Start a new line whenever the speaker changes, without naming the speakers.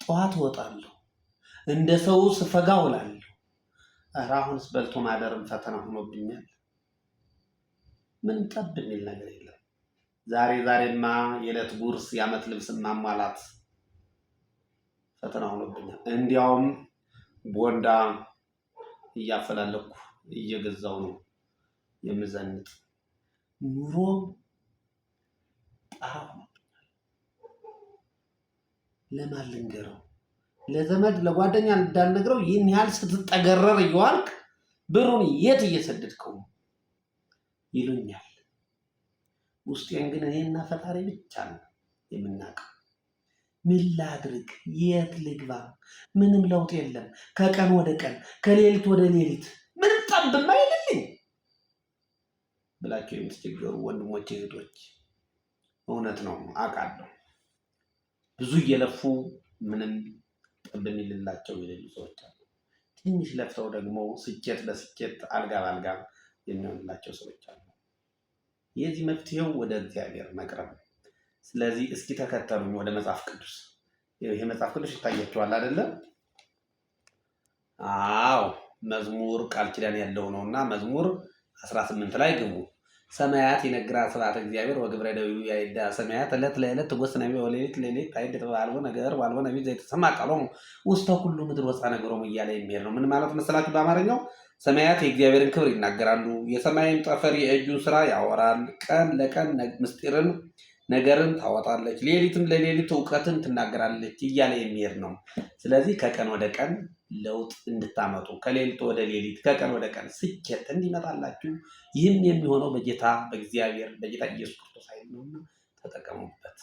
ጠዋት እወጣለሁ፣ እንደ ሰው ስፈጋ ውላለሁ። ኧረ አሁንስ በልቶ ማደርም ፈተና ሆኖብኛል። ምን ጠብ የሚል ነገር የለም። ዛሬማ የዕለት ጉርስ የዓመት ልብስ ማሟላት ፈተና ሆኖብኛል። እንዲያውም ቦንዳ እያፈላለኩ እየገዛው ነው የምዘንጥ። ኑሮ ጣራ ሆኖብኛል። ለማን ልንገረው? ለዘመድ ለጓደኛ እንዳልነግረው ይህን ያህል ስትጠገረር እየዋልክ ብሩን የት እየሰደድከው ይሉኛል። ውስጤን ግን እኔና ፈጣሪ ብቻ ነው የምናውቀው። ምን ላድርግ? የት ልግባ? ምንም ለውጥ የለም። ከቀን ወደ ቀን ከሌሊት ወደ ሌሊት ምንም ጠብማ አይልልኝ ብላችሁ የምትቸገሩ ወንድሞቼ እህቶች፣ እውነት ነው አውቃለሁ። ብዙ እየለፉ ምንም ጠብ የሚልላቸው የሌሉ ሰዎች አሉ። ትንሽ ለፍተው ደግሞ ስኬት በስኬት አልጋ ባልጋ የሚሆንላቸው ሰዎች አሉ። የዚህ መፍትሄው ወደ እግዚአብሔር መቅረብ። ስለዚህ እስኪ ተከተሉኝ ወደ መጽሐፍ ቅዱስ። ይሄ መጽሐፍ ቅዱስ ይታያችኋል አይደለም? አዎ፣ መዝሙር ቃል ኪዳን ያለው ነውና መዝሙር 18 ላይ ግቡ። ሰማያት ይነግራ ስብሐተ እግዚአብሔር ወግብረ ደዊው ያይዳ ሰማያት ዕለት ለዕለት ትጎስ ነቢ ወሌሊት ሌሊት ታይድ ተባልቦ ነገር ባልቦ ነቢ ዘይተሰማ ቃሎሙ ውስተ ኩሉ ምድር ወፃ ነገሮሙ እያለ የሚሄድ ነው። ምን ማለት መሰላችሁ? በአማርኛው ሰማያት የእግዚአብሔርን ክብር ይናገራሉ፣ የሰማይን ጠፈር የእጁን ስራ ያወራል። ቀን ለቀን ምስጢርን ነገርን ታወጣለች፣ ሌሊትም ለሌሊት እውቀትን ትናገራለች እያለ የሚሄድ ነው። ስለዚህ ከቀን ወደ ቀን ለውጥ እንድታመጡ፣ ከሌሊት ወደ ሌሊት ከቀን ወደ ቀን ስኬት እንዲመጣላችሁ፣ ይህም የሚሆነው በጌታ በእግዚአብሔር በጌታ ኢየሱስ ክርስቶስ ኃይል ነውና ተጠቀሙበት።